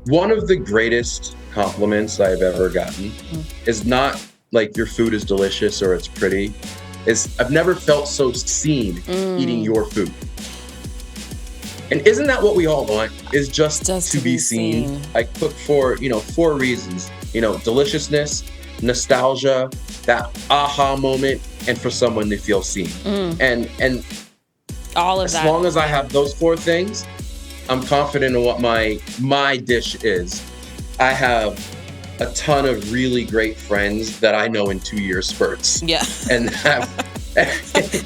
One of the greatest compliments I've ever gotten is not like your food is delicious or it's pretty. I've never felt so seen eating your food. And isn't that what we all want? Is just to be seen. I cook for, 4 reasons. Deliciousness, nostalgia, that aha moment, and for someone to feel seen. And all of as that. long as I have those 4 things, I'm confident in what my dish is. I have a ton of really great friends that I know in 2-year spurts. Yeah. And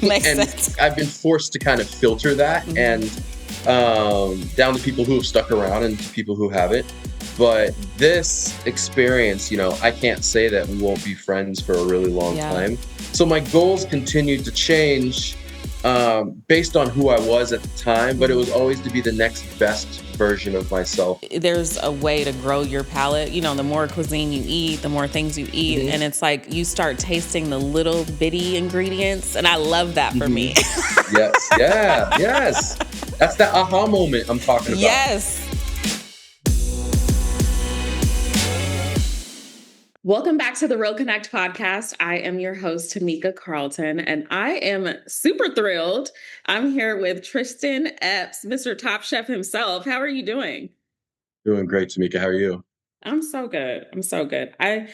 Makes and sense. I've been forced to kind of filter that and down to people who have stuck around and to people who haven't. But this experience, I can't say that we won't be friends for a really long time. So my goals continued to change based on who I was at the time, but it was always to be the next best version of myself. There's a way to grow your palate. The more cuisine you eat, the more things you eat. And it's like you start tasting the little bitty ingredients. And I love that for me. Yes. Yeah. Yes. That's that aha moment I'm talking about. Yes. Welcome back to the Real Connect podcast. I am your host, Tamika Carlton, and I am super thrilled. I'm here with Tristen Epps, Mr. Top Chef himself. How are you doing? Doing great, Tamika. How are you? I'm so good. I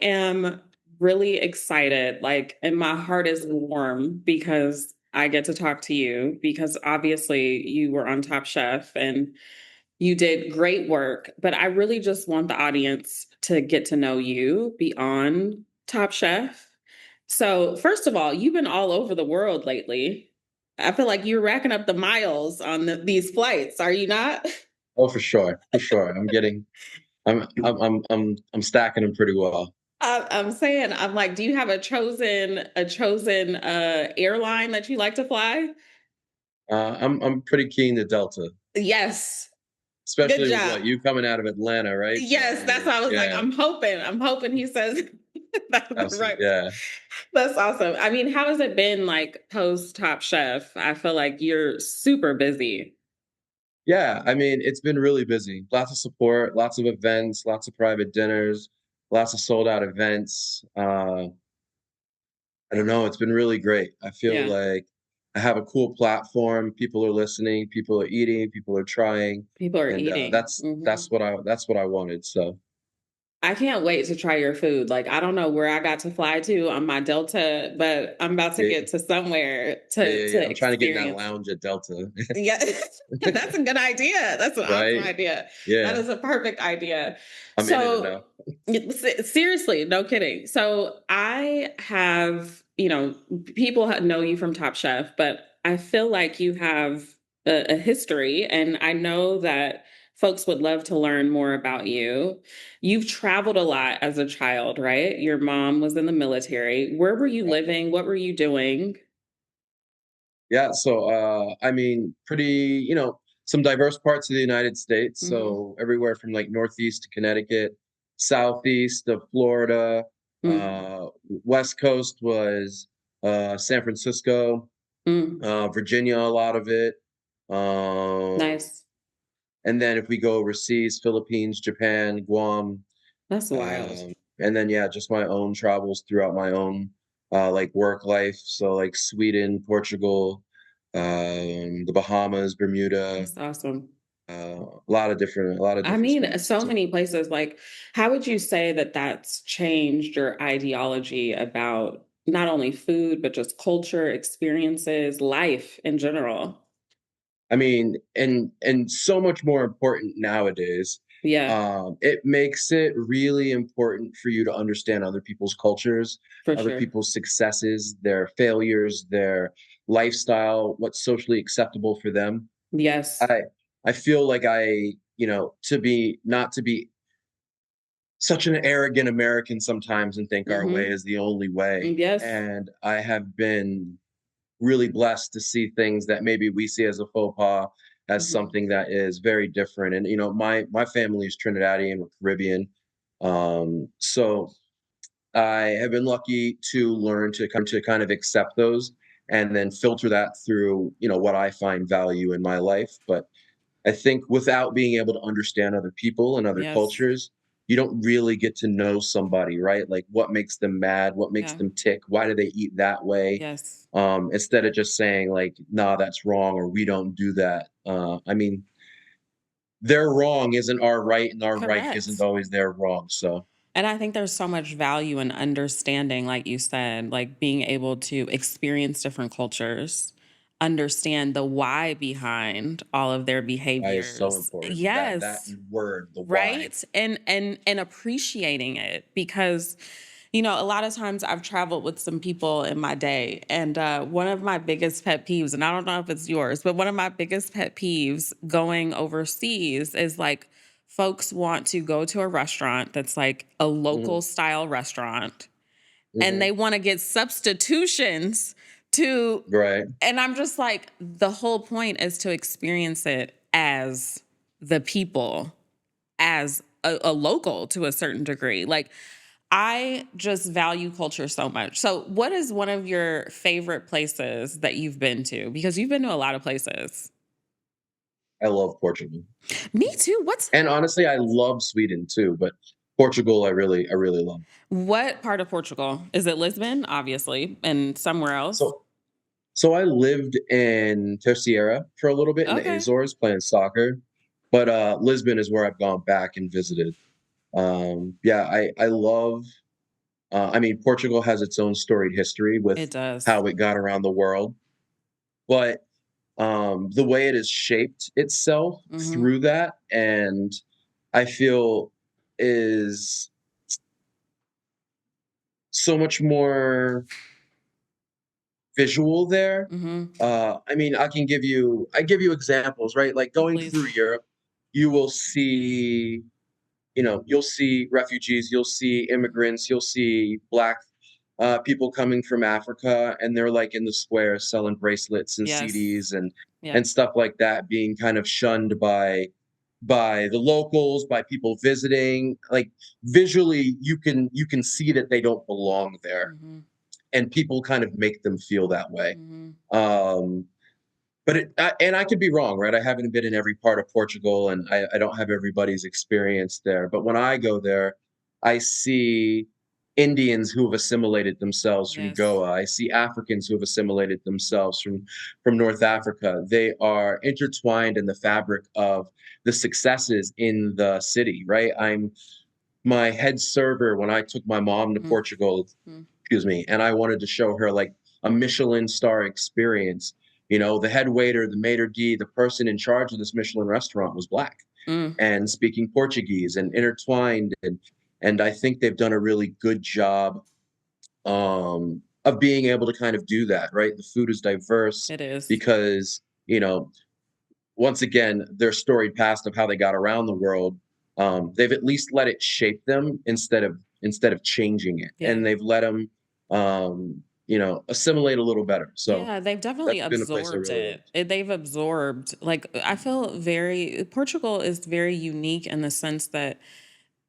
am really excited, and my heart is warm because I get to talk to you because obviously you were on Top Chef and you did great work, but I really just want the audience to get to know you beyond Top Chef. So, first of all, you've been all over the world lately. I feel like you're racking up the miles on these flights. Are you not? Oh, for sure. I'm stacking them pretty well. I'm saying, I'm like, do you have a chosen airline that you like to fly? I'm pretty keen to Delta. Yes. Especially Good with job. you coming out of Atlanta, right? Yes, that's why I was like, I'm hoping he says that's right. Yeah. That's awesome. I mean, how has it been post Top Chef? I feel like you're super busy. Yeah, I mean, it's been really busy. Lots of support, lots of events, lots of private dinners, lots of sold out events. I don't know, it's been really great. I feel like I have a cool platform. People are listening, people are eating, people are trying. People are And eating. that's what I wanted. So I can't wait to try your food. I don't know where I got to fly to on my Delta, but I'm about to get to somewhere to I'm trying to get in that experience. lounge at Delta. Yeah, that's a good idea. That's an awesome Right? idea. Yeah. That is a perfect idea. I'm in it now. Seriously, no kidding. So I have, people know you from Top Chef, but I feel like you have a history, and I know that folks would love to learn more about you. You've traveled a lot as a child, right? Your mom was in the military. Where were you living? What were you doing? Yeah, so I mean, pretty, some diverse parts of the United States. So everywhere from Northeast to Connecticut, Southeast to Florida, West Coast was San Francisco, Virginia, a lot of it. Nice. And then if we go overseas, Philippines, Japan, Guam. That's wild. And then, just my own travels throughout my own work life. So Sweden, Portugal, the Bahamas, Bermuda. That's awesome. A lot of different I mean, spots. so many places. How would you say that that's changed your ideology about not only food, but just culture, experiences, life in general? I mean, and so much more important nowadays. Yeah, It makes it really important for you to understand other people's cultures, for other sure. people's successes, their failures, their lifestyle, what's socially acceptable for them. Yes. I feel like not to be such an arrogant American sometimes and think our way is the only way. Yes. And I have been really blessed to see things that maybe we see as a faux pas as something that is very different. And my family is Trinidadian or Caribbean, so I have been lucky to learn to come to kind of accept those and then filter that through what I find value in my life. But I think without being able to understand other people and other Yes. cultures, you don't really get to know somebody, right? Like what makes them mad, what makes Yeah. them tick, why do they eat that way? Yes. Instead of just saying like, nah, that's wrong or we don't do that. I mean, their wrong isn't our right and our right isn't Correct. always their wrong. So And I think there's so much value in understanding, like you said, like being able to experience different cultures, understand the why behind all of their why is so behaviors. important. That Yes. word, the why. Right. And appreciating it because a lot of times I've traveled with some people in my day, and one of my biggest pet peeves, and I don't know if it's yours, but one of my biggest pet peeves going overseas is like folks want to go to a restaurant that's like a Hmm. local style restaurant and Hmm. they want to get substitutions to, Right. and I'm just like, the whole point is to experience it as the people, as a local to a certain degree. Like, I just value culture so much. So, what is one of your favorite places that you've been to? Because you've been to a lot of places. I love Portugal. Me too. And honestly, I love Sweden too, but Portugal I really love. What part of Portugal? Is it Lisbon, obviously, and somewhere else? So so I lived in Terceira for a little bit in the Okay. Azores playing soccer, but Lisbon is where I've gone back and visited. Yeah, I love I mean Portugal has its own storied history with It does. how it got around the world, but the way it has shaped itself Mhm. through that and I feel is so much more visual there. Mhm. I mean, I give you examples, right? Like going through Please. Europe, you will see, you'll see refugees, you'll see immigrants, you'll see black people coming from Africa, and they're like in the square selling bracelets and Yes. CDs and Yes. stuff like that, being kind of shunned by the locals, by people visiting. Like visually, you can see that they don't belong there, Mhm. and people kind of make them feel that way. Mhm. Um, and I could be wrong, right? I haven't been in every part of Portugal, and I don't have everybody's experience there. But when I go there, I see Indians who have assimilated themselves from Yes. Goa. I see Africans who have assimilated themselves from North Africa. They are intertwined in the fabric of the successes in the city, right? I'm my head server when I took my mom to Mhm. Portugal, Mhm. excuse me, and I wanted to show her like a Michelin star experience. The head waiter, the maitre d', the person in charge of this Michelin restaurant was black Mm. and speaking Portuguese and intertwined and I think they've done a really good job of being able to kind of do that, right? The food is diverse It is. because, once again, their storied past of how they got around the world, they've at least let it shape them instead of changing it, Yeah. and they've let them, assimilate a little better. So Yeah, they've definitely that's been a place I absorbed really it. loved. They've absorbed, like, I feel very, Portugal is very unique in the sense that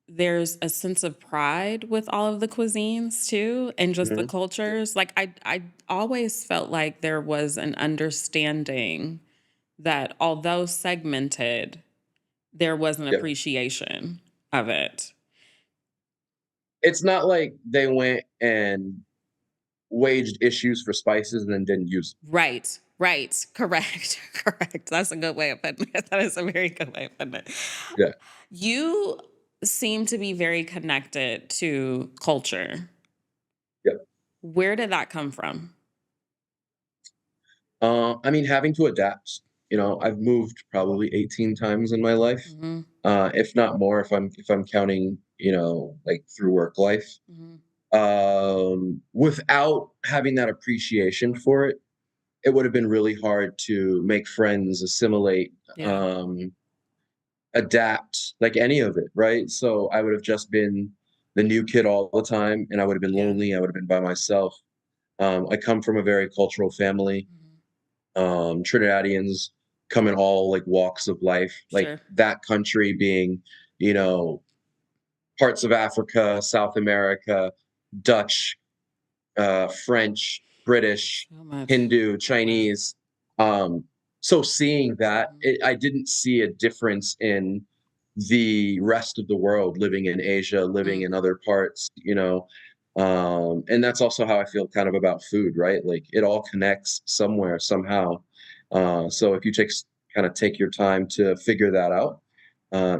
there's a sense of pride with all of the cuisines too, and just the Mhm. Yeah, cultures. Like, I always felt like there was an understanding that although segmented, there was an yeah. appreciation of it. It's not like they went and waged issues for spices and then didn't use Right, right, correct, correct. That's a good way of putting it. That is a very good way of putting it. them. Yeah, You seem to be very connected to culture. yeah. Where did that come from? I mean, having to adapt. I've moved probably 18 times in my life, Mhm, if not more, if I'm counting, like through work life. mhm. Without having that appreciation for it, it would have been really hard to make friends, assimilate, Yeah, adapt, like any of it, right? So I would have just been the new kid all the time, and I would have been yeah. lonely. I would have been by myself. I come from a very cultural family. Mhm. Trinidadians come in all like walks of life, like Sure. that country being, you know, parts of Africa, South America, Dutch, French, British, So much. Hindu, Yeah. Chinese. Um, So seeing that, Mhm. I didn't see a difference in the rest of the world living in Asia, living Mm. in other parts, and that's also how I feel kind of about food, right? Like it all connects somewhere, somehow. So if you kind of take your time to figure that out,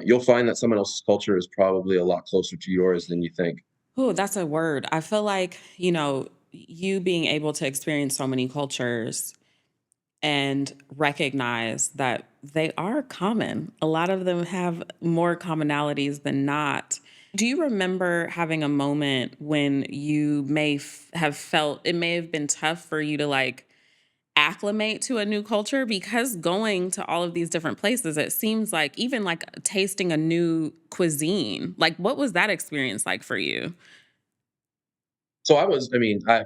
you'll find that someone else's culture is probably a lot closer to yours than you think. Oh, that's a word. I feel like, you being able to experience so many cultures and recognize that they are common. A lot of them have more commonalities than not. Do you remember having a moment when you have felt it may have been tough for you to like acclimate to a new culture? Because going to all of these different places, it seems like even like tasting a new cuisine, like what was that experience like for you? So I mean, I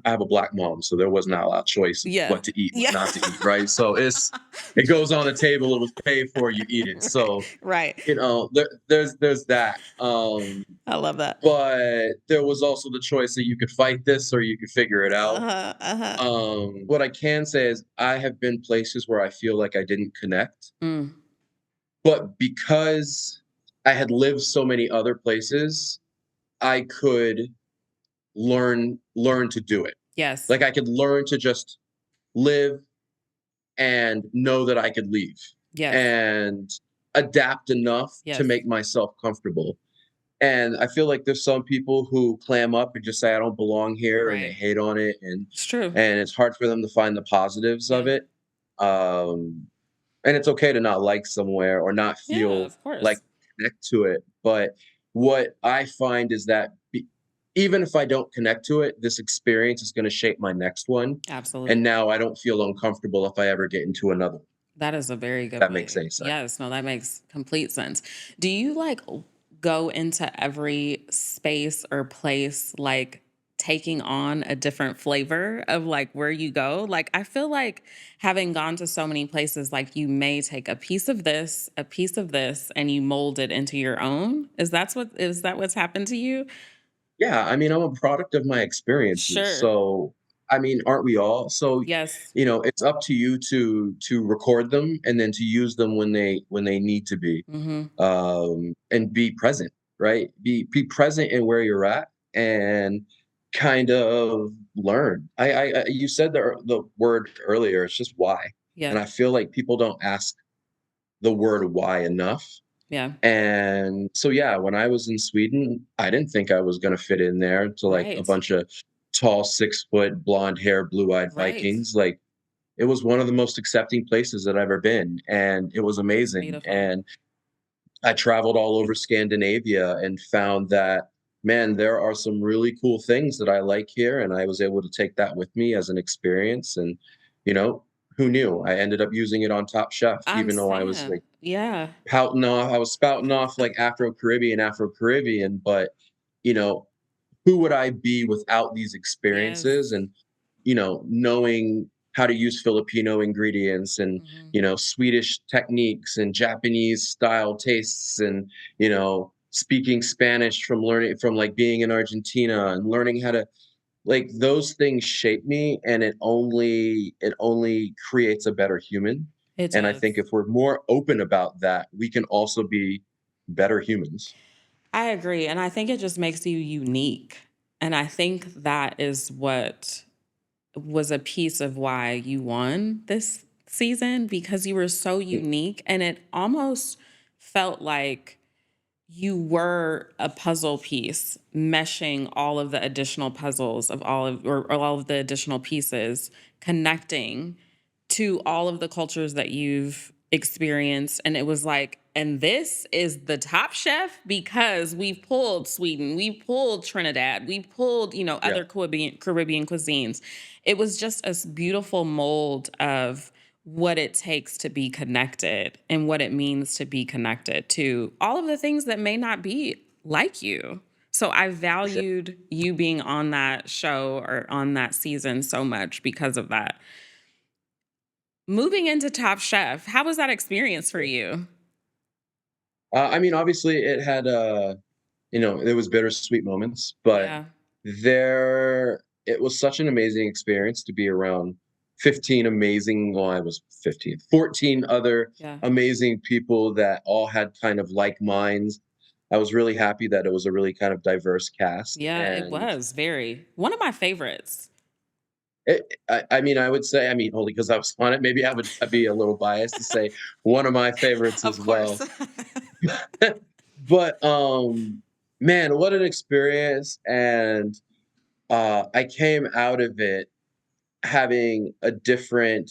have a black mom, so there was not a lot of choice of Yeah. what to eat, what Yeah. not to eat, right? So it goes on the table, it was paid for, you eat it. So, Right. there's that. I love that. But there was also the choice that you could fight this or you could figure it out. Uh-huh. Uh-huh. What I can say is I have been places where I feel like I didn't connect, Mm. but because I had lived so many other places, I could learn to do it. Yes. Like I could learn to just live and know that I could leave Yes. and adapt enough to Yes. make myself comfortable. And I feel like there's some people who clam up and just say, "I don't belong here," and they Right. hate on it, and It's true. and it's hard for them to find the positives of Yeah. it. Um, and it's okay to not like somewhere or not Yeah, feel of like course. connect to it. But what I find is that even if I don't connect to it, this experience is going to shape my next one. And Absolutely. now I don't feel uncomfortable if I ever get into another one. That is a very If good that makes way. any sense. Yes, no, that makes complete sense. Do you like go into every space or place like taking on a different flavor of like where you go? Like I feel like having gone to so many places like you may take a piece of this, a piece of this and you mold it into your own. Is that what's happened to you? Yeah, I mean, I'm a product of my experiences. Sure. So, I mean, aren't we all? So, Yes. it's up to you to record them and then to use them when they need to be, Mhm. and be present, right? Be present in where you're at and kind of learn. You said the word earlier. It's just why, Yeah. and I feel like people don't ask the word why enough. Yeah. And so, yeah, when I was in Sweden, I didn't think I was gonna fit in there to, like, a Right. bunch of tall, 6-foot, blonde hair, blue-eyed Right. Vikings, like, it was one of the most accepting places that I've ever been, and it was It's amazing, beautiful. and I traveled all over Scandinavia and found that, man, there are some really cool things that I like here, and I was able to take that with me as an experience, and, you know, who knew? I ended up using it on Top Chef I'm even though I was, saying, like, yeah. I was spouting off like Afro-Caribbean, but, you know, who would I be without these Yes. experiences and, knowing how to use Filipino ingredients and, Mhm. Swedish techniques and Japanese style tastes and, speaking Spanish from like being in Argentina and learning how to like those things shape me and it only creates a better human. It And I think does. if we're more open about that, we can also be better humans. I agree, and I think it just makes you unique, and I think that is what was a piece of why you won this season because you were so Mm, unique, and it almost felt like you were a puzzle piece meshing all of the additional puzzles of or all of the additional pieces connecting to all of the cultures that you've experienced. And it was like, and this is the Top Chef because we've pulled Sweden, we pulled Trinidad, we pulled, yeah, other Caribbean cuisines. It was just a beautiful mold of what it takes to be connected and what it means to be connected to all of the things that may not be like you. So I for sure. valued you being on that show or on that season so much because of that. Moving into Top Chef, how was that experience for you? I mean, obviously, it had there was bittersweet moments, but Yeah. it was such an amazing experience to be around 15 amazing, well, I was 15, 14 other Yeah. amazing people that all had kind of like minds. I was really happy that it was a really kind of diverse cast. Yeah, it And was very one of my favorites. I mean, I would say, I mean, only because I was on it, maybe I'd be a little biased to say one of my favorites Of as course. well. But man, what an experience. And I came out of it having a different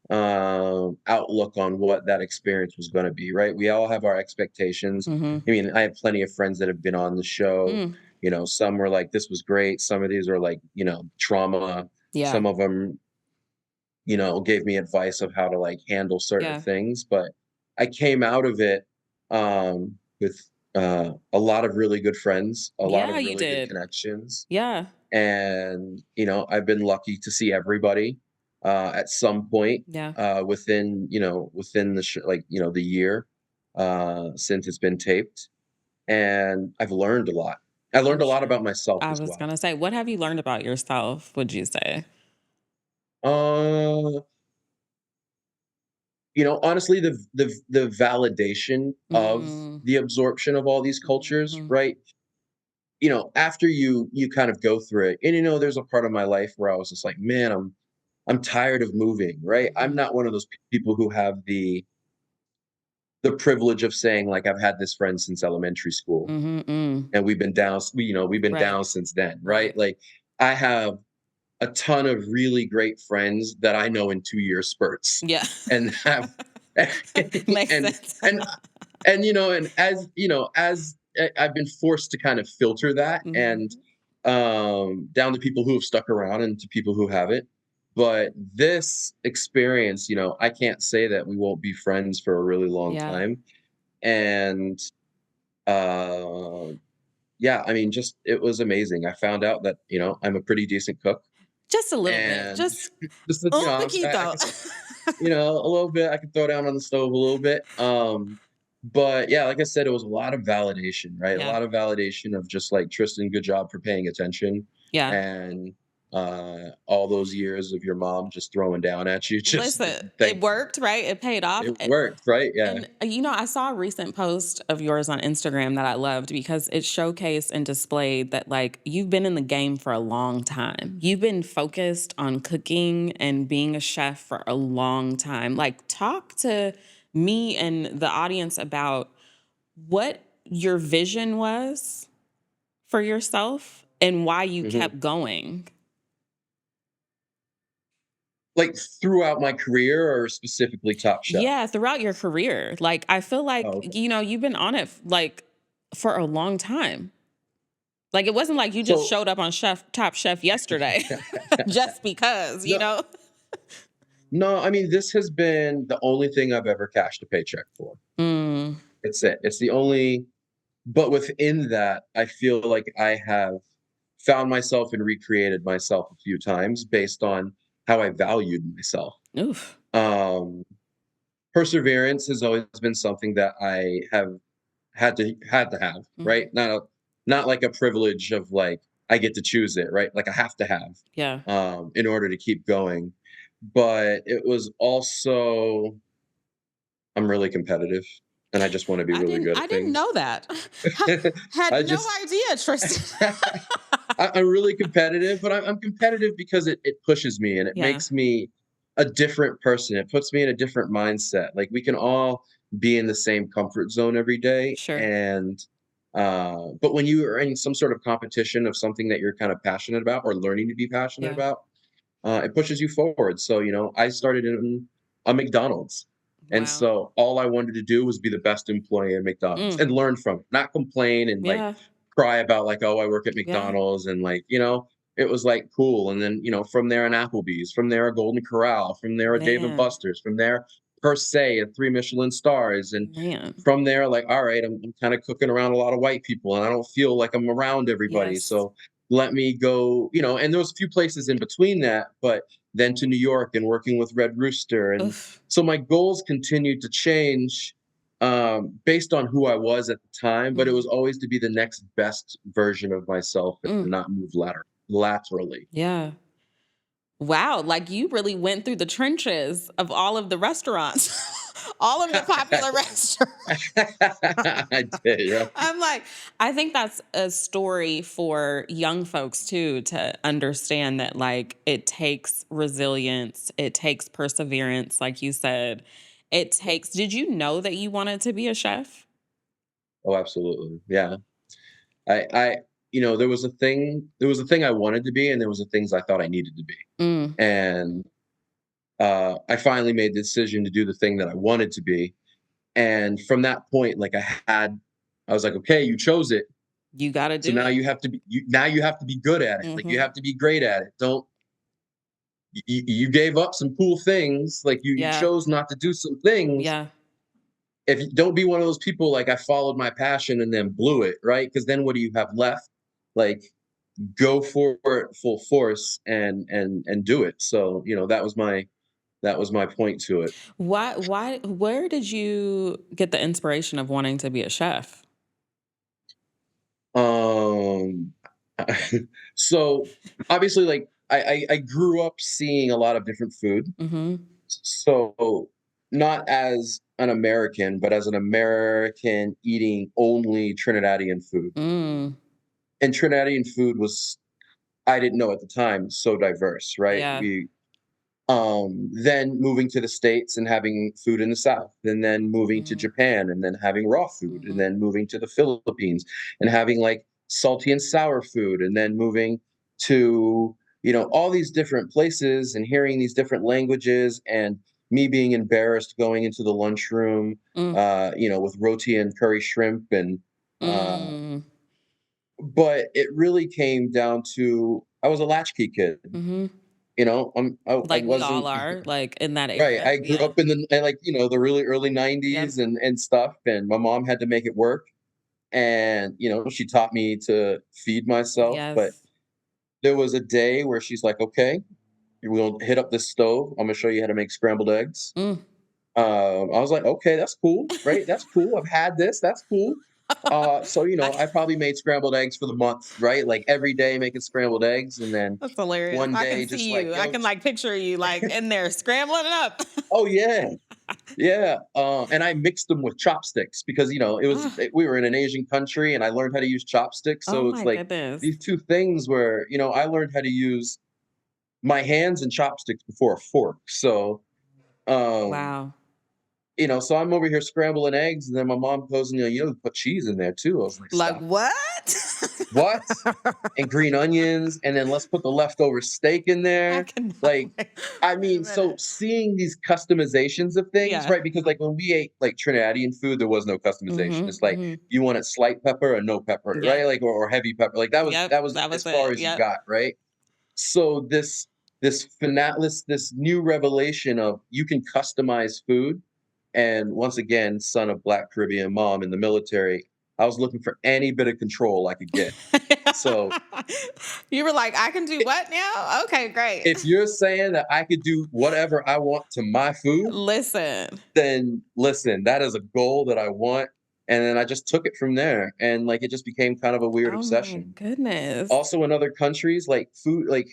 outlook on what that experience was going to be, right? We all have our expectations. Mhm. I mean, I have plenty of friends that have been on the show. Mm. You know, some were like, this was great. Some of these are like, you know, trauma. Yeah. Some of them, you know, gave me advice of how to like handle certain Yeah. things. But I came out of it with a lot of really good friends, a lot Yeah, of you really good did. connections. Yeah. And, you know, I've been lucky to see everybody at some point Yeah. within, you know, within the like, you know, the year since it's been taped. And I've learned a lot. I I'm learned a lot sure. about myself I as was well. gonna say, what have you learned about yourself, would you say? Uh, you know, honestly, the validation of Mm. the absorption of all these cultures, Mhm. right? You know, after you kind of go through it, and you know, there's a part of my life where I was just like, man, I'm tired of moving, right? I'm Mhm. not one of those people who have the privilege of saying like I've had this friend since elementary school Mhm. Mm. and we've been down, you know, we've been Right. down since then, right? Right. Like I have a ton of really great friends that I know in 2 year spurts Yeah. and have Makes and sense. and and you know, and as you know, as I've been forced to kind of filter that and Mhm. down to people who have stuck around and to people who haven't. But this experience, you know, I can't say that we won't be friends for a really long Yeah. time. And uh yeah, I mean, just it was amazing. I found out that, you know, I'm a pretty decent cook. Just a little bit. And Just just that, you un know, I poquito. guess you know, a little bit. I could throw down on the stove a little bit. But yeah, like I said, it was a lot of validation, right? A Yeah. lot of validation of just like Tristan, good job for paying attention. Yeah. And all those years of your mom just throwing down at you, just Listen, it thank you. worked, right? It paid off. It worked, right? Yeah. And I saw a recent post of yours on Instagram that I loved because it showcased and displayed that like you've been in the game for a long time. You've been focused on cooking and being a chef for a long time. Like talk to me and the audience about what your vision was for yourself and why you Mhm. kept going. Like throughout my career or specifically Top Chef? Yeah, throughout your career. Like I feel like, Oh, okay. you've been on it like for a long time. Like it wasn't like you just So showed up on Top Chef yesterday just because, no, no, I mean, this has been the only thing I've ever cashed a paycheck for. Mm, It's it. It's the only but within that, I feel like I have found myself and recreated myself a few times based on how I valued myself. oof. Um, Perseverance has always been something that I have had to have, Mhm. right? Not like a privilege of like I get to choose it, right? Like I have to have Yeah. in order to keep going. But it was also I'm really competitive and I just want to be really good I at didn't things. know that. Had I no just idea, Tristan. I'm really competitive, but I'm competitive because it pushes me and it Yeah, makes me a different person. It puts me in a different mindset. Like we can all be in the same comfort zone every day, sure. and but when you are in some sort of competition of something that you're kind of passionate about or learning to be passionate Yeah. about, it pushes you forward. So, you know, I started in a McDonald's. And Wow. so all I wanted to do was be the best employee at McDonald's Mm. and learn from it, not complain and like Yeah. cry about like, oh, I work at Yeah. McDonald's and like, you know, it was like cool. And then, you know, from there an Applebee's, from there a Golden Corral, from there a Dave and Man. Buster's, from there per se a 3 Michelin stars. And Man. from there, like, all right, I'm kind of cooking around a lot of white people and I don't feel like I'm around everybody. Yes. So let me go, you know, and there was a few places in between that, but then to New York and working with Red Rooster. And Oof. so my goals continued to change based on who I was at the time, but it was Mhm. always to be the next best version of myself and Mm. not move laterally. Yeah. Wow, like you really went through the trenches of all of the restaurants, all of the popular restaurants. I did, right? I'm like, I think that's a story for young folks too, to understand that like it takes resilience, it takes perseverance, like you said. It takes, did you know that you wanted to be a chef? Oh, absolutely. Yeah. I there was a thing I wanted to be, and there was the things I thought I needed to be. Mm, And I finally made the decision to do the thing that I wanted to be. And from that point, like I was like, okay, you chose it. you got to So do now it. you have to be good at it. Like you Hmm. have to be great at it. Don't you gave up some cool things. Like you Yeah. chose not to do some things. Yeah. If you don't be one of those people like I followed my passion and then blew it, right? Because then what do you have left? Like go for it full force and do it. So, that was my point to it. Where did you get the inspiration of wanting to be a chef? Um so obviously like I grew up seeing a lot of different food. Mm-hmm. So not as an American, but as an American eating only Trinidadian food. Mm, And Trinidadian food was I didn't know at the time so diverse, right? yeah. Then moving to the States and having food in the South, and then moving to Mm, Japan and then having raw food, and mhm, then moving to the Philippines and having like salty and sour food, and then moving to, all these different places and hearing these different languages and me being embarrassed going into the lunchroom, mm, with roti and curry shrimp uh, mm, but it really came down to I was a latchkey kid. mhm. I Like we all wasn't are, like in that right. era. I grew Yeah. up the really early Yep. 90s and stuff, and my mom had to make it work. And, she taught me to feed myself. But Yes. there was a day where she's like, okay, we'll hit up this stove. I'm gonna show you how to make scrambled eggs. Mm. I was like, okay, that's cool, right? That's cool. I've had this. That's cool. So I, I probably made scrambled eggs for the month, right? Like every day making scrambled eggs, and then that's hilarious. one I can day just see like, you. I can like picture you like in there scrambling it up. oh yeah, yeah. And I mixed them with chopsticks because Ah, we were in an Asian country, and I learned how to use chopsticks. oh So it's my like goodness. these two things where I learned how to use my hands and chopsticks before a fork. So um, Wow. so I'm over here scrambling eggs, and then my mom goes and put cheese in there too. I was like, Like stop. what? What? And green onions, and then let's put the leftover steak in I there. cannot Like, wait. I Wait a mean, so minute. seeing these customizations of things, Yeah. right? Because like when we ate like Trinidadian food, there was no customization. Mhm. It's like Mhm. you want it slight pepper or no pepper, right? Yep. Like or heavy pepper. Like Yep. that was That as was far it. as you Yep. got, right? So this new revelation of you can customize food. And once again, son of Black Caribbean mom in the military, I was looking for any bit of control I could get. So You were like, I can do i- what now? Okay, great. if you're saying that I could do whatever I want to my food, Listen. then listen, that is a goal that I want. And then I just took it from there. And like it just became kind of a weird Oh my obsession. goodness. Also in other countries, like food, like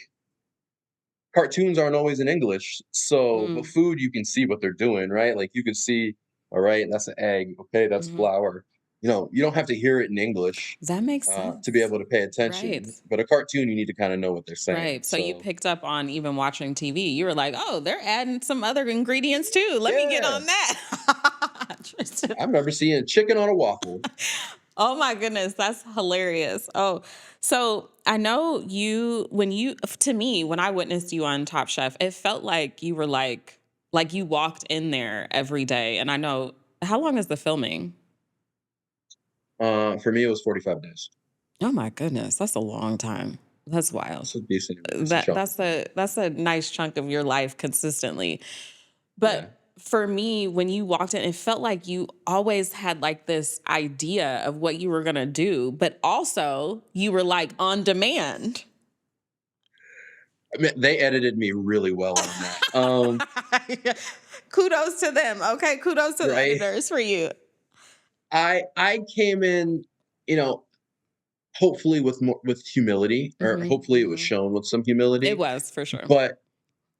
cartoons aren't always in English. So, but Mm, food, you can see what they're doing, right? Like you can see, all right, that's an egg. Okay, that's mhm. flour. You don't have to hear it in English That makes to be sense. able to pay Right. attention. But a cartoon, you need to kind of know what they're saying. Right. So you So, picked up on even watching TV. You were like, oh, they're adding some other ingredients too. Let me get yeah, on that. Tristan. I remember seeing chicken on a waffle. Oh my goodness, that's hilarious. Oh, so I know to me, when I witnessed you on Top Chef, it felt like you were like you walked in there every day. And I know, how long is the filming? For me, it was 45 days. Oh my goodness, that's a long time. That's wild. It's a decent chunk. That's a nice chunk of your life consistently. Yeah. But for me, when you walked in, it felt like you always had like this idea of what you were gonna do, but also you were like on demand. I mean, they edited me really well on that. Kudos to them. Okay, kudos to the Right. editors for you. I came in, you know, hopefully with humility, or Hmm. hopefully it was Hmm. shown with some It humility. was for sure. But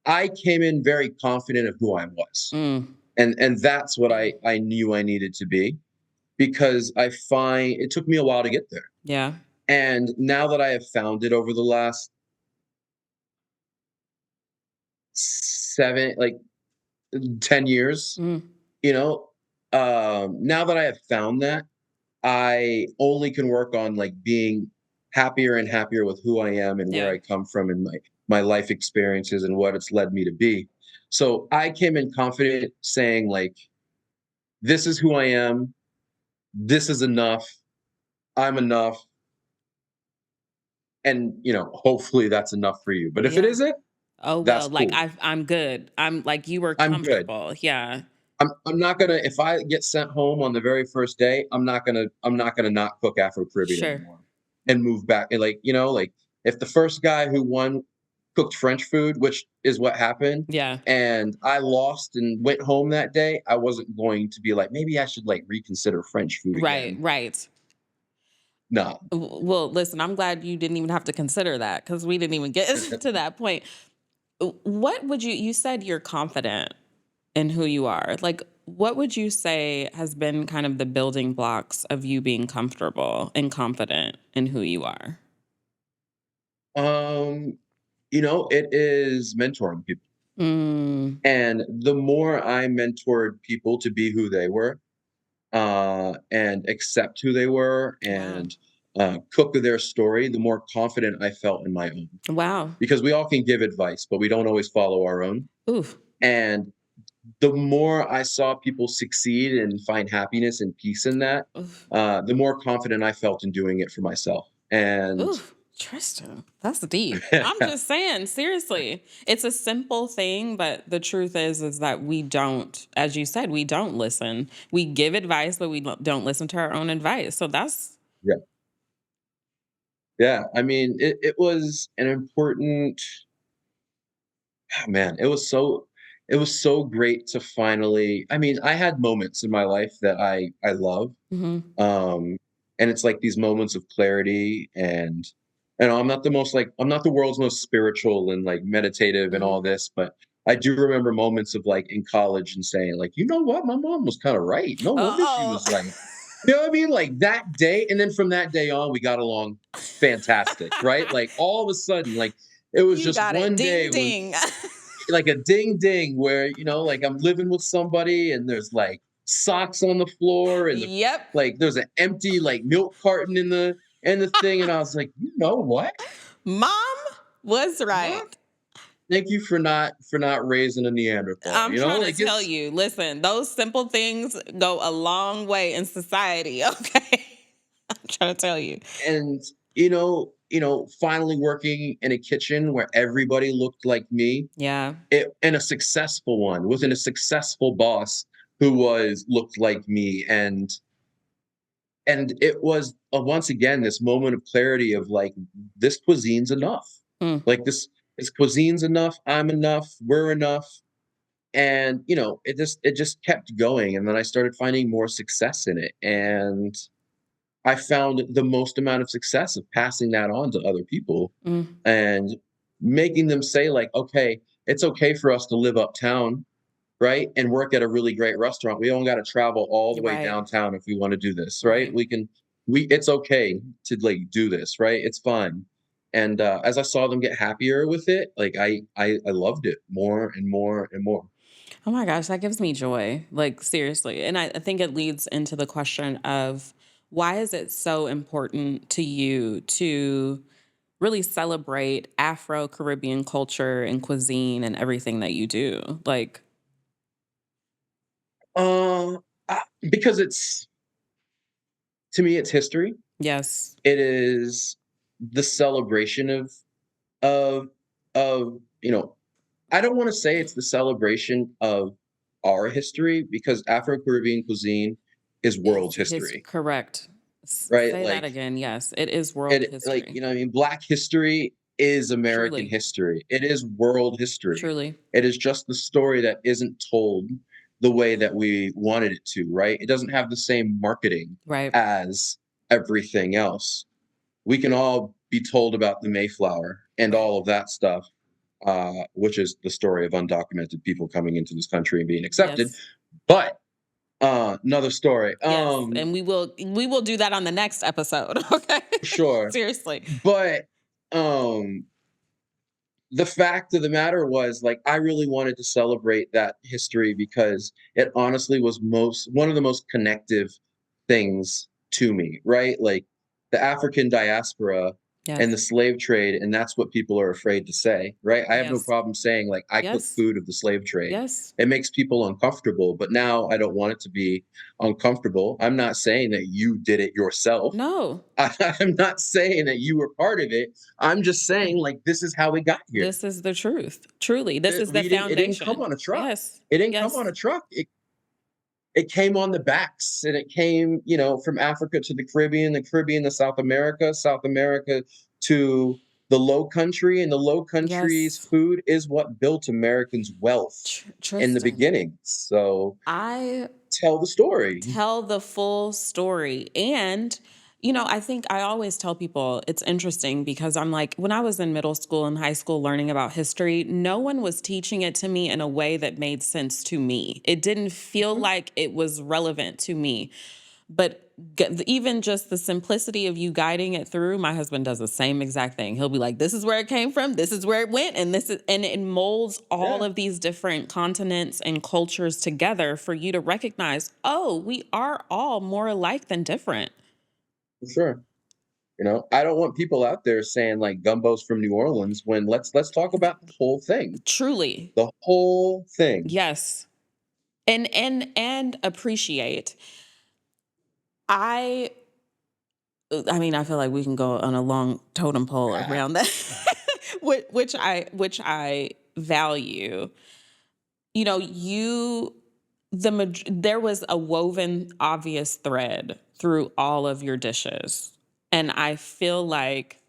I came in very confident of who I was. Mm, And that's what I knew I needed to be, because I find it took me a while to get there. yeah. And now that I have found it over the last 7, like 10 years, Mm, you know, now that I have found that, I only can work on like being happier and happier with who I am and where yeah. I come from and my life experiences and what it's led me to be. So I came in confident saying like, this is who I am. This is enough. I'm enough. And hopefully that's enough for you. But if it Yeah. isn't, Oh, that's well, like cool. I'm good. I'm like you were I'm good. comfortable. Yeah. I'm not gonna if I get sent home on the very first day, I'm not gonna not cook Afro-Caribbean Sure. anymore and move back. And like if the first guy who won cooked French food, which is what happened, Yeah. and I lost and went home that day, I wasn't going to be like, maybe I should like reconsider French food Right, again. right. No. Well, listen, I'm glad you didn't even have to consider that because we didn't even get to that point. What would you said you're confident in who you are. Like, what would you say has been kind of the building blocks of you being comfortable and confident in who you are? Um, it is mentoring people. Mm, And the more I mentored people to be who they were, and accept who they were wow. and cook their story, the more confident I felt in my own. Wow. Because we all can give advice, but we don't always follow our own. Oof. And the more I saw people succeed and find happiness and peace in that, Oof. the more confident I felt in doing it for myself. And Oof. Tristan, that's deep. I'm just saying, seriously. It's a simple thing, but the truth is that we don't, as you said, we don't listen. We give advice, but we don't listen to our own advice. So that's yeah, yeah. I mean, it was an important. Man, it was so great to finally. I mean, I had moments in my life that I love, mhm. um, and it's like these moments of clarity. And I'm not the world's most spiritual and like meditative and all Mhm. this, but I do remember moments of like in college and saying like, you know what, my mom was kind of right. No wonder she Oh, was like, you know what I mean, like that day. And then from that day on, we got along fantastic, right? Like all of a sudden, like it was you just got it. one day Ding when ding. like a ding ding where like I'm living with somebody and there's like socks on the floor and Yep. like there's an empty like milk carton in the thing, and I was like, you know what, Mom was mom, right. thank you for not raising a Neanderthal. I'm trying to Like tell it's you, listen, those simple things go a long way in society, okay? I'm trying to tell you. and finally working in a kitchen where everybody looked like me, Yeah. and a successful one within a successful boss who was looked like me. And it was, once again, this moment of clarity of like, this cuisine's enough. Mm, Like this cuisine's enough. I'm enough. We're enough. And it just kept going. And then I started finding more success in it. And I found the most amount of success of passing that on to other people mm, and making them say, like, okay, it's okay for us to live uptown, right? And work at a really great restaurant. We don't got to travel all the way right, downtown if we want to do this, right? right. It's okay to like do this, right? It's fun. And as I saw them get happier with it, like I loved it more and more and more. Oh my gosh, that gives me joy. Like, seriously. And I think it leads into the question of why is it so important to you to really celebrate Afro Caribbean culture and cuisine and everything that you do? Like, Uh, because it's to me, it's history. yes. It is the celebration of of I don't want to say it's the celebration of our history, because Afro-Caribbean cuisine is world Is his history, correct? right? Say that Like again. Yes, it is world history. I mean, Black history is American Truly, history. It is world history. truly. It is just the story that isn't told the way that we wanted it to, right? It doesn't have the same marketing Right. as everything else. We can all be told about the Mayflower and Right. all of that stuff, which is the story of undocumented people coming into this country and being accepted. Yes. But another story. Yes. And we will do that on the next episode. Okay. Sure. Seriously. But the fact of the matter was, like, I really wanted to celebrate that history because it honestly was one of the most connective things to me, right? Like the African diaspora and Yes. the slave trade, and that's what people are afraid to say, right? I have no Yes. problem saying like I cook Yes. food of the slave trade. Yes. It makes people uncomfortable, but now I don't want it to be uncomfortable. I'm not saying that you did it yourself. No. I'm not saying that you were part of it. I'm just saying, like, this is how we got here. This is the truth. Truly. This is the It didn't come foundation. on a truck. Yes. It didn't come on Yes. a truck. It came on the backs, and it came, from Africa to the Caribbean to South America to the Low Country, and the Low Country's Yes. food is what built Americans' wealth in the Tristan, beginning. So I tell the story. tell the full story. And, I think I always tell people it's interesting because I'm like, when I was in middle school and high school learning about history, no one was teaching it to me in a way that made sense to me. It didn't feel Mhm. like it was relevant to me. But even just the simplicity of you guiding it through, my husband does the same exact thing. He'll be like, this is where it came from, this is where it went, and it molds all Yeah, of these different continents and cultures together for you to recognize, oh, we are all more alike than different. for sure. I don't want people out there saying like gumbo's from New Orleans when let's talk about the whole thing. Truly. The whole thing. Yes. And appreciate. I I mean, I feel like we can go on a long totem pole Ah, around that, which I value. You know, you there was a woven obvious thread through all of your dishes, and I feel like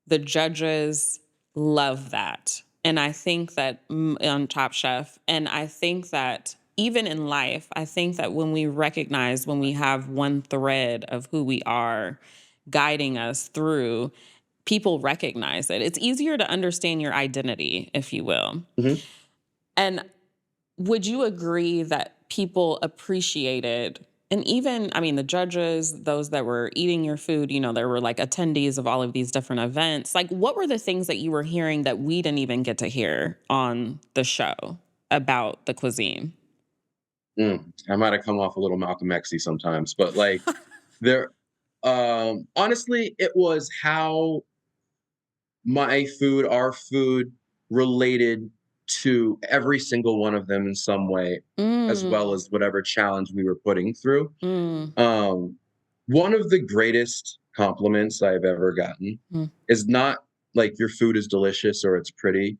the judges love that, and I think that on Top Chef, and I think that even in life, I think that when we have one thread of who we are guiding us through, people recognize it. It's easier to understand your identity, if you will. mhm. And would you agree that people appreciated, and even, I mean, the judges, those that were eating your food, there were like attendees of all of these different events. Like, what were the things that you were hearing that we didn't even get to hear on the show about the cuisine? I might have come off a little Malcolm X-y sometimes, but like there honestly, it was how our food related to every single one of them in some way, as well Mm, as whatever challenge we were putting through. mm, Um, One of the greatest compliments I've ever gotten mm, is not like your food is delicious or it's pretty.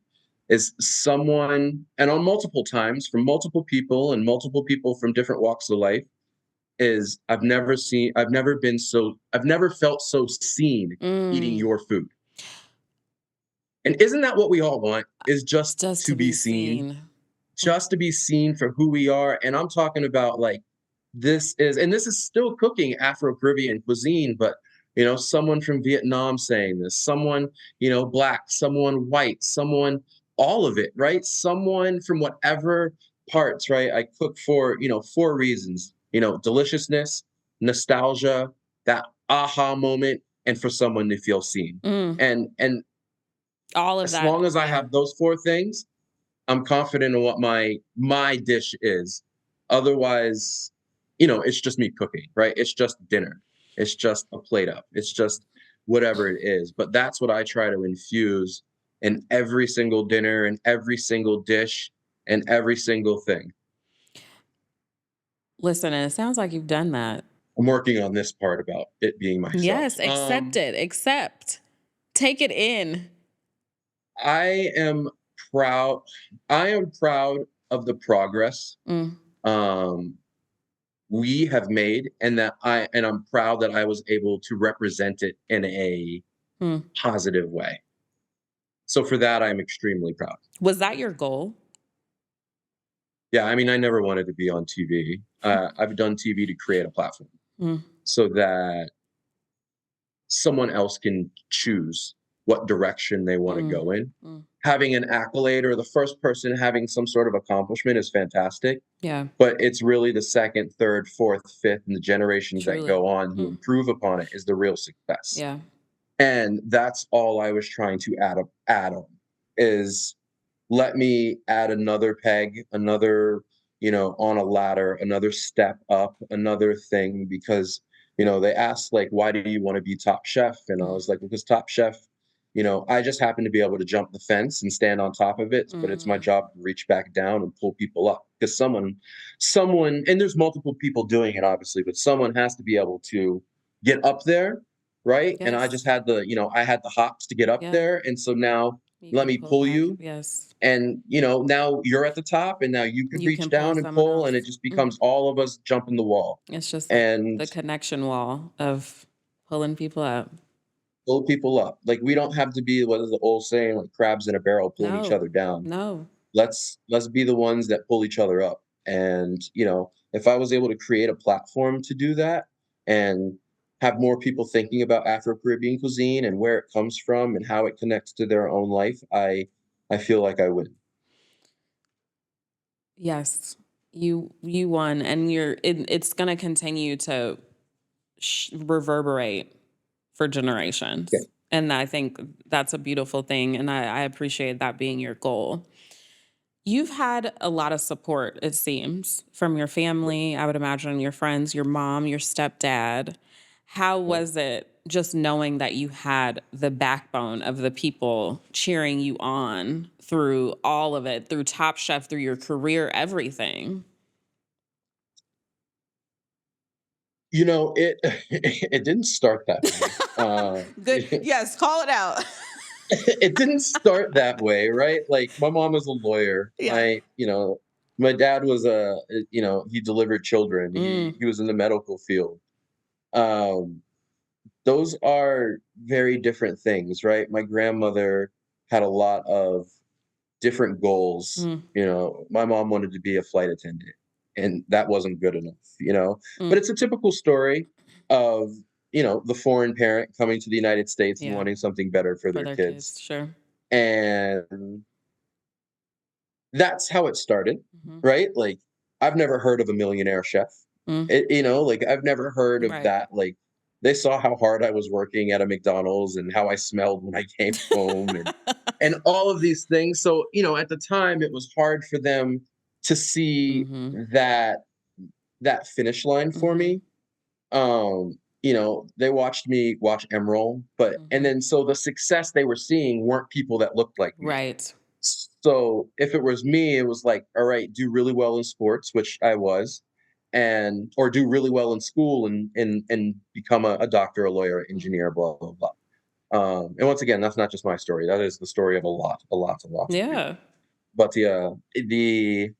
Is someone, and on multiple times from multiple people and multiple people from different walks of life, is I've never felt so seen eating mm. your food. And isn't that what we all want? Is just Just to to be be seen, seen. Mm, just to be seen for who we are. And I'm talking about like this is still cooking Afro-Caribbean cuisine, but someone from Vietnam saying this, someone, black, someone white, someone, all of it, right? Someone from whatever parts, right? I cook for, four reasons, deliciousness, nostalgia, that aha moment, and for someone to feel seen. mm. And All of as that. long as I Yeah. have those four things, I'm confident in what my dish is. Otherwise, it's just me cooking, right? It's just dinner. It's just a plate up. It's just whatever it is. But that's what I try to infuse in every single dinner and every single dish and every single thing. Listen, and it sounds like you've done that. I'm working on this part about it being myself. Yes, accept it. Accept. Take it in. I am proud. I am proud of the progress. Mm, Um, we have made, and I'm proud that I was able to represent it in a mm. positive way. So for that, I'm extremely proud. Was that your goal? Yeah, I mean, I never wanted to be on TV. I've done TV to create a platform Mm, so that someone else can choose. what direction they want to Mm, go in. mm. Having an accolade or the first person having some sort of accomplishment is fantastic, Yeah, but it's really the second, third, fourth, fifth, and the generations that truly. go on who Mm, improve upon it is the real success. yeah. And that's all I was trying to add on is let me add another peg, another, on a ladder, another step up, another thing because, they asked like, why do you want to be top chef? And I Mm, was like, because top chef, I just happen to be able to jump the fence and stand on top of it, but it's my mm. job to reach back down and pull people up because someone, and there's multiple people doing it obviously, but someone has to be able to get up there. Right. And I just Yes. had I had the hops to get up Yeah. there. And so now You let can me pull pull back. you Yes. and, now you're at the top and now you can You reach can pull down and someone pull, and it else. just Mm. becomes all of us jumping the wall It's just like and the connection wall of pulling people up. pull people up. Like we don't have to be, what is the old saying, like crabs in a barrel pulling each No, other down. no. Let's be the ones that pull each other up. And, if I was able to create a platform to do that and have more people thinking about Afro-Caribbean cuisine and where it comes from and how it connects to their own life, I feel like I win. Yes. You won, and it's going to continue to reverberate for Yeah. generations. And I think that's a beautiful thing. And I appreciate that being your goal. You've had a lot of support, it seems, from your family, I would imagine your friends, your mom, your stepdad. How was it just knowing that you had the backbone of the people cheering you on through all of it, through Top Chef, through your career, everything? It it didn't start that way. Good. Yes, call it out. It didn't start that way, right? Like my mom was a lawyer. Yeah. My dad was he delivered children. Mm, He was in the medical field. Um, those are very different things, right? My grandmother had a lot of different goals. mm, My mom wanted to be a flight attendant, and that wasn't good enough. But mm. it's a typical story of, the foreign parent coming to the United States and Yeah, wanting something better for for their their kids. kids, sure. And that's how it started, Hmm. right? Like, I've never heard of a millionaire chef. Mm, Like I've never heard of right. that. Like, they saw how hard I was working at a McDonald's and how I smelled when I came home and all of these things. So, at the time it was hard for them to see Hmm. that finish line for Hmm. me. They watched me watch Emerald, and Hmm. then so the success they were seeing weren't people that looked like me. Right. So if it was me, it was like, all right, do really well in sports, which I was, and or do really well in school and become a doctor, a lawyer, Mhm. engineer, blah blah blah. And once again, that's not just my story. That is the story of a lot of people. Yeah. But the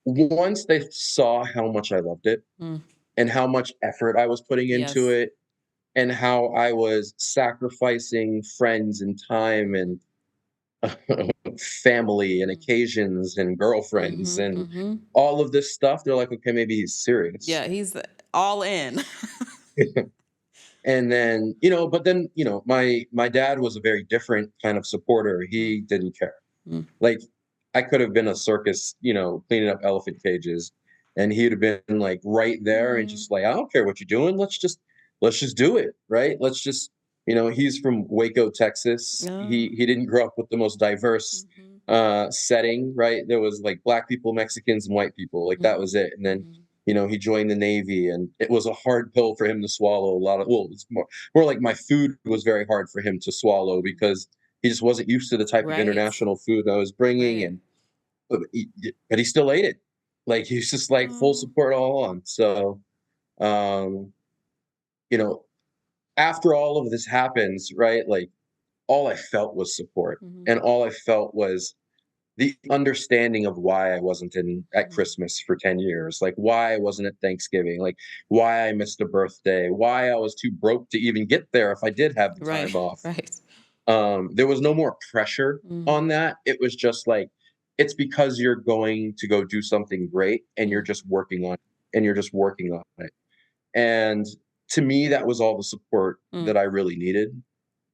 once they saw how much I loved it Mm. and how much effort I was putting into Yes. it and how I was sacrificing friends and time and family and Mhm. occasions and girlfriends Mhm. and Mhm. all of this stuff, they're like, "Okay, maybe he's serious." Yeah, he's all in. And then, but then, my dad was a very different kind of supporter. Mm, He didn't care. mm, Like, I could have been a circus, cleaning up elephant cages, and he'd have been, like, right there and mm. just like, "I don't care what you're doing. Let's just do it, right? Let's just." He's from Waco, Texas. He Oh. he didn't grow up with the most diverse, Mhm. setting, right? There was, like, black people, Mexicans, and white people, like, that was Mhm. it, and then, Mhm. he joined the Navy, and it was a hard pill for him to swallow. It's more like my food was very hard for him to swallow Mm. because he just wasn't used to the type of Right. international food I was bringing, Right. and but he still ate it. Like, he's just, like, full Oh. support all along. So, um, you know, after all of this happens, right, like, all I felt was support, Mhm. and all I felt was the understanding of why I wasn't in at Mhm. Christmas for 10 years, like, why I wasn't at Thanksgiving, like, why I missed a birthday, why I was too broke to even get there if I did have the Right. time off. Right. There was no more pressure Mm, on that. It was just like, it's because you're going to go do something great and you're mm, just working on and you're just working on it. And to me, that was all the support mm. that I really needed.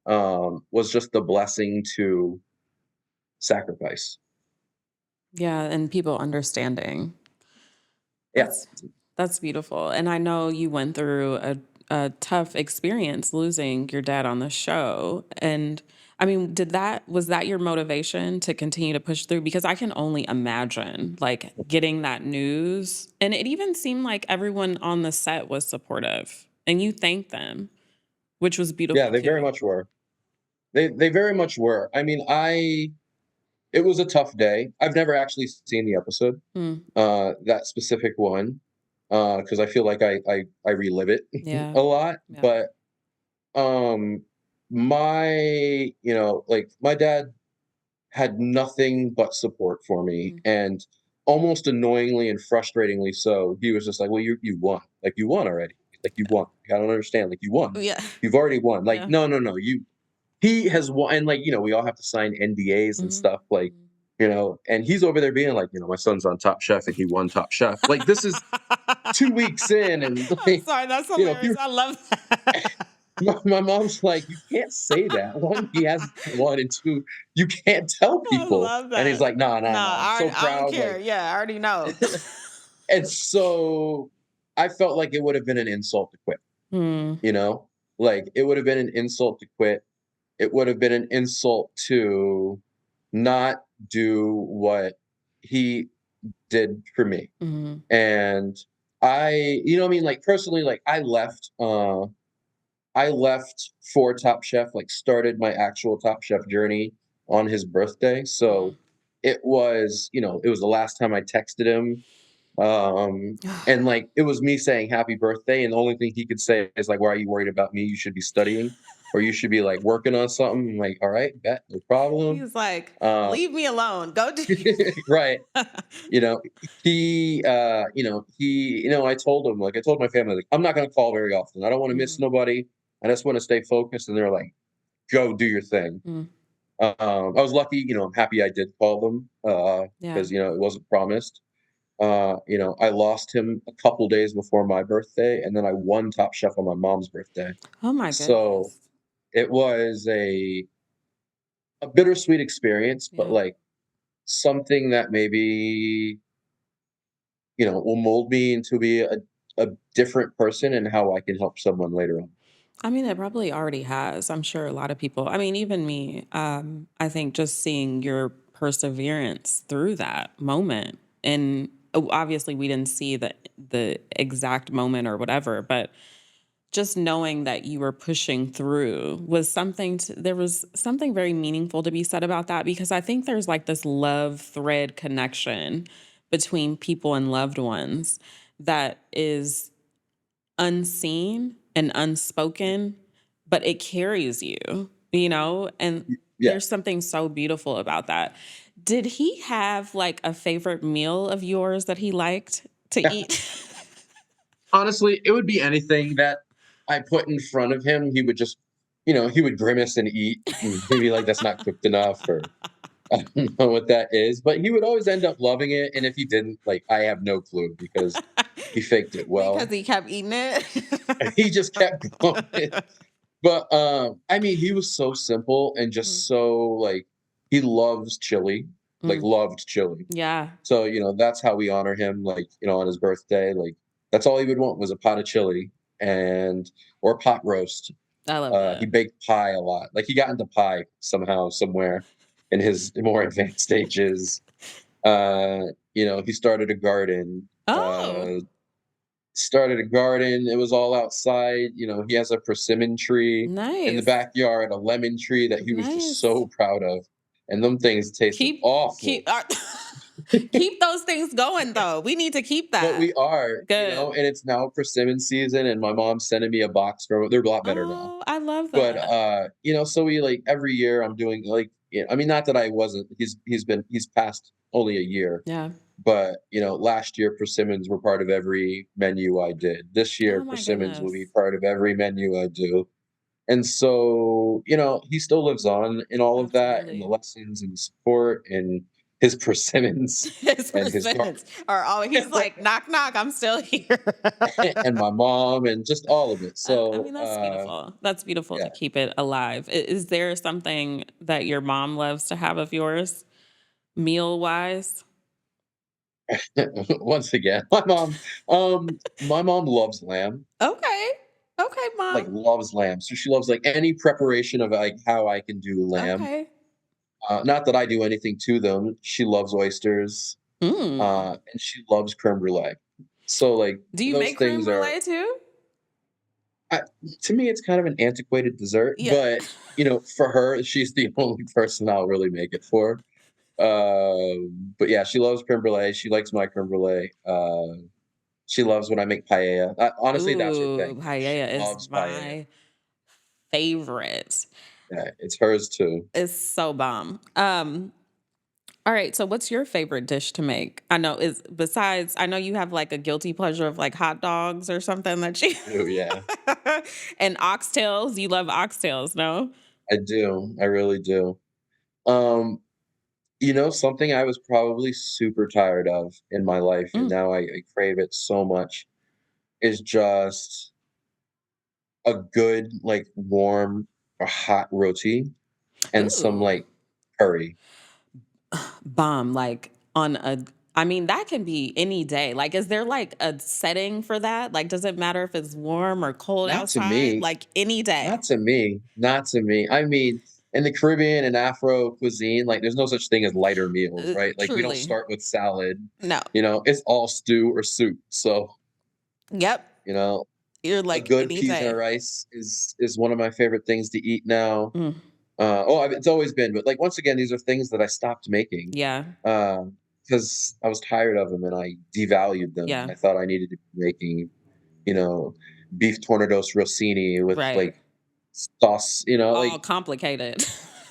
was just the blessing to sacrifice. Yeah, and people understanding. Yeah. That's that's beautiful. And I know you went through a tough experience losing your dad on the show. And I mean, was that your motivation to continue to push through? Because I can only imagine like getting that news. And it even seemed like everyone on the set was supportive. And you thanked them, which was Yeah, beautiful they very too. much were. They very much were. I mean, I it was a tough day. I've never actually seen the episode, Mm, that specific one, because I feel like I relive it yeah. a lot. Yeah. But um, like my dad had nothing but support for me, Mm. and almost annoyingly and frustratingly so, he was just like, "Well, you won. Like, you won already. Like, you won. Like, I don't understand. Like, you won. Yeah. You've already won." Like, Yeah. "No, no, no. He has won." And, like, we all have to sign NDAs and Mhm. stuff, like, Mhm. and he's over there being like, "My son's on Top Chef and he won Top Chef." Like, this is 2 weeks in and, I'm like, sorry, that's hilarious. people I love that. my mom's like, "You can't say that. 1, he hasn't won, and 2, you can't tell I people." love And he's that. like, "No, no, No, no. I'm so I don't proud." care. Like, Yeah, I already know. and so I felt like it would have been an insult to quit, Hmm. you know? Like, it would have been an insult to quit. It would have been an insult to not do what he did for me. Mhm. And what I mean, like, personally, like, I left for Top Chef, like, started my actual Top Chef journey on his birthday. So Mm. it was the last time I texted him. And like it was me saying happy birthday, and the only thing he could say is like, "Why are you worried about me? You should be studying, or you should be like working on something." I'm like, "All right, bet, no problem." He's like, Uh, leave me alone. Go do right. You know, I told him, like, I told my family, like, I'm not going to call very often. I don't want to miss Mm, nobody. I just want to stay focused. And they're like, "Go do your thing." mm, I was lucky, I'm happy I did call them, yeah. because, it wasn't promised. I lost him a couple days before my birthday, and then I won Top Chef on my mom's birthday. Oh my So goodness. it was a bittersweet experience, but Yeah. like something that maybe, will mold me into be a different person and how I can help someone later on. I mean, it probably already has. I'm sure a lot of people, I mean, even me, I think just seeing your perseverance through that moment. And obviously we didn't see the exact moment or whatever, but just knowing that you were pushing through was there was something very meaningful to be said about that, because I think there's like this love thread connection between people and loved ones that is unseen and unspoken, but it carries you, and Yeah. there's something so beautiful about that. Did he have like a favorite meal of yours that he liked to eat? Honestly, it would be anything that I put in front of him. He would just, he would grimace and eat, and he'd be like, "That's not cooked enough," or I don't know what that is, but he would always end up loving it, and if he didn't, like, I have no clue because he faked it Because well. he kept eating it? He just kept going. But, I mean, he was so simple and Mm, just so, like, he loves chili, like, mm, loved chili. yeah, So, that's how we honor him, like, on his birthday, like, that's all he would want was a pot of chili and or pot roast. I love He that. baked pie a lot. Like, he got into pie somehow, somewhere in his more advanced stages. He Oh, started a garden. It was all outside. He has a persimmon tree in the nice, backyard, a lemon tree that he was just nice. so proud of. And them things tasted awful. Keep keep those things going though. We need to keep But that. we are, Good. and it's now persimmon season, and my mom's sending me a box from it. They're a lot better now. Oh, I love But, that. so we like every year I'm doing like, I mean, not that I wasn't, he's passed only a year, Yeah. but, last year persimmons were part of every menu I did. This year Oh my persimmons will be goodness. part of every menu I do. And so, he still lives on in all of that and the Absolutely. lessons and the support and his persimmons His and his persimmons are all he's like, knock, knock, I'm still here. and my mom and just all of it. I So mean, that's beautiful. That's beautiful to yeah. keep it alive. Is there something that your mom loves to have of yours, meal wise? Once again, my mom loves lamb, Okay. Okay, like mom. loves lamb. So she loves like any preparation of like how I can do lamb. Okay. Not that I do anything to them. She loves oysters, Mm. and she loves creme brulee. So like Do you those make creme things are, brulee too? I, to me, it's kind of an antiquated dessert. Yeah. But for her, she's the only person I'll really make it for. But yeah, she loves creme brulee. She likes my creme brulee. She loves when I make paella. Honestly, that's her thing. Ooh, She paella is loves paella. my favorite. Yeah, it's hers too. It's so bomb. All right, so what's your favorite dish to make? I know is besides I know you have like a guilty pleasure of like hot dogs or something that you Oh yeah, and oxtails. You love oxtails, no? I do. I really do. Um, something I was probably super tired of in my life, and Mm. now I crave it so much, is just a good, like, warm or hot roti and some, Ooh. like, curry. Bomb, like on a I mean, that can be any day. Like, is there like a setting for that? Like, does it matter if it's warm or cold Not to outside? me. Like any day. Not to me. Not to me. I mean, in the Caribbean and Afro cuisine, like, there's no such thing as lighter meals, right? Like, we don't Truly. start with salad, No. it's all stew or soup. So, Yep. you know, You're a like good any peas and day. rice is one of my favorite things to eat now. Mm, It's always been, but, like, once again, these are things that I stopped making, yeah. because I was tired of them and I devalued them, and Yeah. I thought I needed to be making, you know, beef tornados rossini with, Right. like, sauce, All like, complicated.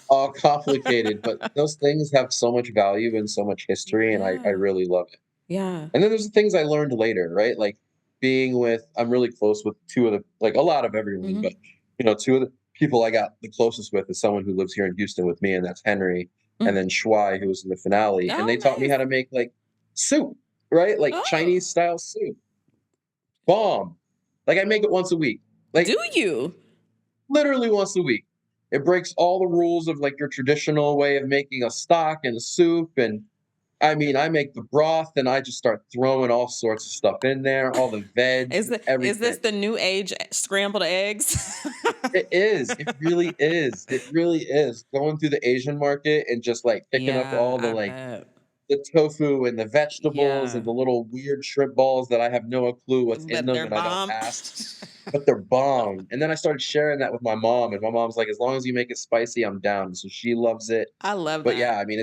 all complicated, but those things have so much value and so much history, and I Yeah. really love it. Yeah. And then there's the things I learned later, right? Like I'm really close with two of the, like a lot of everyone, Mhm. but two of the people I got the closest with is someone who lives here in Houston with me, and that's Henry, and Mm. then Shuai, who was in the finale, and Oh, they taught me nice. how to make like soup, right? Like Oh, Chinese style soup. Bomb. Like I make it once a week. do Like you? literally once a week. It breaks all the rules of like your traditional way of making a stock and a soup. And I mean, I make the broth and I just start throwing all sorts of stuff in there, all the veg, Is this everything. the new age scrambled eggs? It is. It really is. It really is. Going through the Asian market and just like picking up Yeah, all the I like bet. the tofu and the vegetables and Yeah, the little weird shrimp balls that I have no clue what's in but them they're and I don't bomb. ask, but they're bomb. And then I started sharing that with my mom, and my mom's like, "As long as you make it spicy, I'm down." So she loves it. I love But that. yeah, I mean,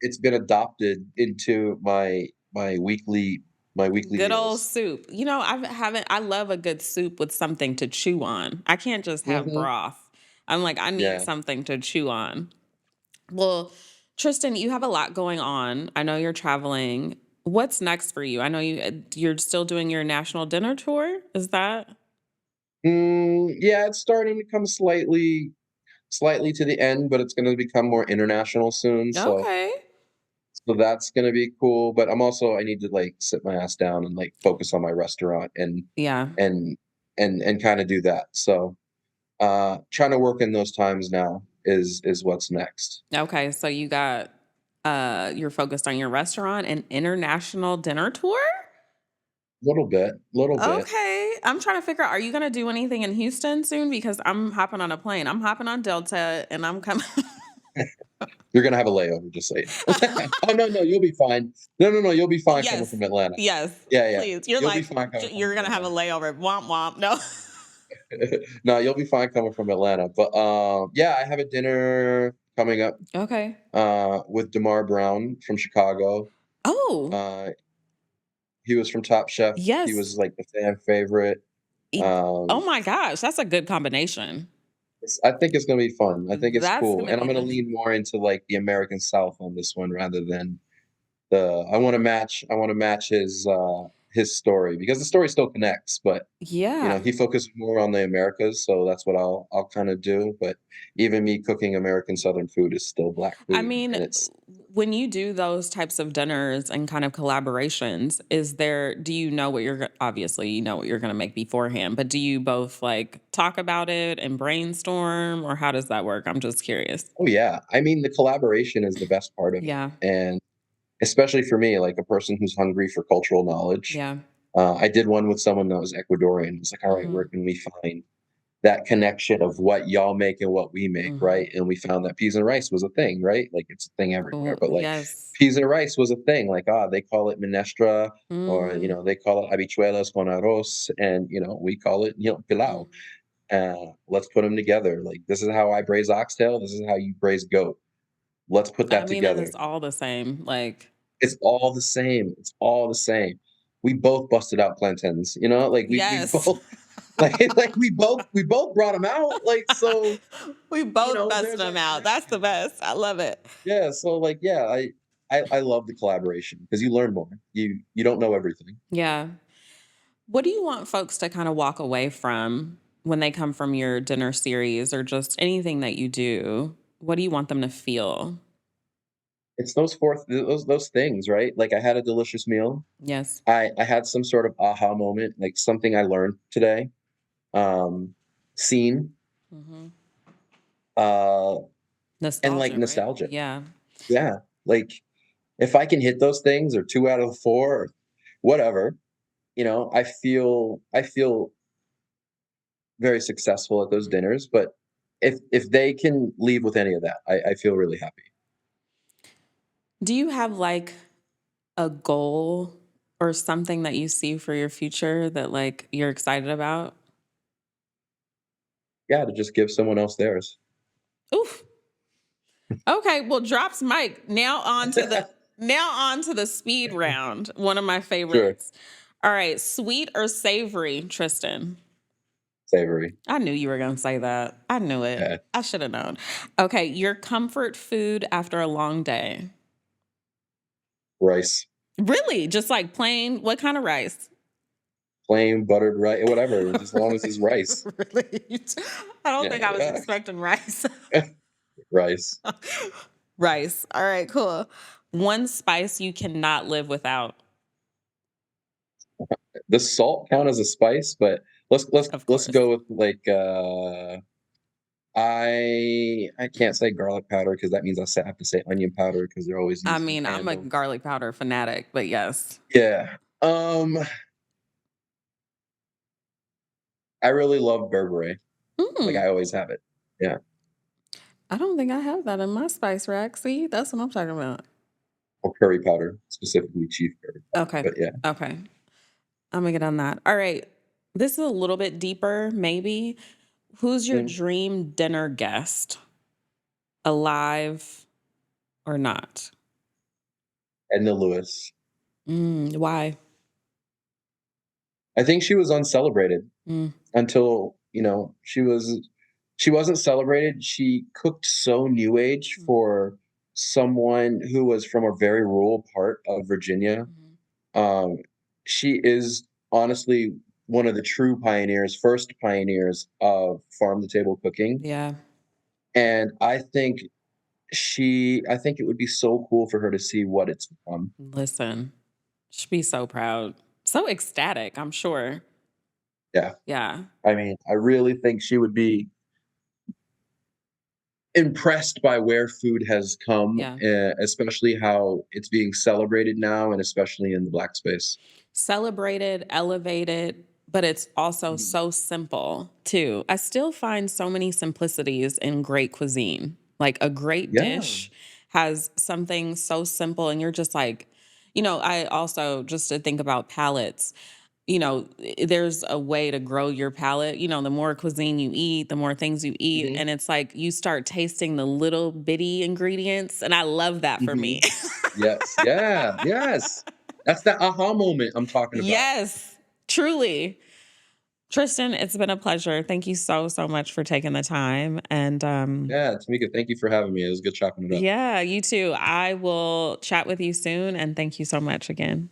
it's been adopted into my weekly Good old meals. soup. I love a good soup with something to chew on. I can't just have Hmm. broth. I'm like, I need Yeah. something to chew on. Well, Tristan, you have a lot going on. I know you're traveling. What's next for you? I know you're still doing your national dinner tour. Is that Yeah, it's starting to come slightly to the end, but it's going to become more international soon. So okay? so that's going to be cool. But I need to like sit my ass down and like focus on my restaurant Yeah. and and kind of do that. So trying to work in those times now is what's next. Okay. So you're focused on your restaurant and international dinner tour? Little bit. Okay. I'm trying to figure out, are you gonna do anything in Houston soon? Because I'm hopping on a plane. I'm hopping on Delta and I'm coming. You're gonna have a layover, just say it. Oh no, no, you'll be fine. No, no, no, you'll be fine coming Yes. from Atlanta. Yes. Yeah, yeah, Please. You're you'll be like, fine coming from you're gonna have a Atlanta. layover. Womp womp. No. No, you'll be fine coming from Atlanta. But yeah, I have a dinner coming up Okay. with Damar Brown from Chicago. Oh, Uh, he was from Top Chef. He yes. was like the fan favorite. E- Oh Um, my gosh, that's a good combination. I think it's gonna be fun. I think it's That's cool, gonna and I'm be gonna nice. lean more into like the American South on this one rather than the. I want to match his story because the story still connects, but Yeah. he focused more on the Americas, so that's what I'll kind of do. But even me cooking American Southern food is still black I food, mean, and it's When you do those types of dinners and kind of collaborations, do you know what obviously you know what you're going to make beforehand, but do you both like talk about it and brainstorm, or how does that work? I'm just curious. Oh yeah. I mean, the collaboration is the best part of it. Yeah. And especially for me, like a person who's hungry for cultural knowledge. Yeah. I did one with someone that was Ecuadorian. It's like, all right, where Mhm. can we find that connection of what y'all make and what we make, Mhm. right? And we found that peas and rice was a thing, right? Like it's a thing everywhere, Cool. but like Yes. peas and rice was a thing. Like, they call it minestra, or Mm. they call it habichuelas con arroz, and we call it pilau. Mhm. Let's put them together. Like this is how I braise oxtail. This is how you braise goat. Let's put I that mean, and together. it's all the same. Like, It's all the same. It's all the same. We both busted out plantains, like we yes. both like we both brought them out. Like so, We both busted there's them that out. That's connection. the best. I love it. Yeah. So like yeah, I love the collaboration because you learn more. You don't know everything. Yeah. What do you want folks to kind of walk away from when they come from your dinner series or just anything that you do? What do you want them to feel? It's those things, right? Like I had a delicious meal. Yes. I had some sort of aha moment, like something I learned today. Scene, Hmm. uh, and like Nostalgia, right? nostalgia. Yeah. Yeah. Like if I can hit those things or 2 out of 4 or whatever, I feel very successful at those Mhm. dinners, but if they can leave with any of that, I feel really happy. Do you have like a goal or something that you see for your future that like you're excited about? Yeah, to just give someone else theirs. Oof. Okay, well, drops mic. Now on to the speed round. One of my Sure. favorites. All right, sweet or savory, Tristan? Savory. I knew you were going to say that. I knew it. Yeah. I should have known. Okay, your comfort food after a long day. Rice. Really? Just like plain, what kind of rice? Plain buttered rice, whatever, just as long as it's rice. Really? I don't Yeah, think I was yeah. expecting rice. Rice. Rice. All right, cool. One spice you cannot live without. Does salt count as a spice? But let's let's Of let's course. go with like I can't say garlic powder because that means have to say onion powder because they're always I used in mean, I'm a tandem. garlic powder fanatic, but yes. Yeah. I really love Burberry. Like Mm, I always have it. Yeah. I don't think I have that in my spice rack. See, that's what I'm talking about. Or curry powder, specifically chief curry powder. Okay. But yeah. Okay. I'm gonna get on that. All right. This is a little bit deeper, maybe. Who's your Mm. dream dinner guest? Alive or not? Edna Lewis. Why? I think she was uncelebrated Mm, until, she wasn't celebrated. She cooked so new age mm, for someone who was from a very rural part of Virginia. mhm. Um, she is honestly one of the true pioneers, first pioneers of farm to table cooking. Yeah. And I think it would be so cool for her to see what it's become. Listen, she'd be so proud. So ecstatic, I'm sure. Yeah. Yeah. I mean, I really think she would be impressed by where food has come, Yeah. especially how it's being celebrated now, and especially in the Black space. Celebrated, elevated, but it's also Mhm. so simple too. I still find so many simplicities in great cuisine. Like a great Yeah. dish has something so simple, and you're just like, I also just to think about palates. There's a way to grow your palate. The more cuisine you eat, the more things you eat. Mhm. And it's like you start tasting the little bitty ingredients. And I love that for me. Mhm. Yes. Yeah. Yes. That's that aha moment I'm talking about. Yes, truly. Tristan, it's been a pleasure. Thank you so, so much for taking the time. And Yeah, Tamika, thank you for having me. It was good chopping it up. yeah, you too. I will chat with you soon. And thank you so much again.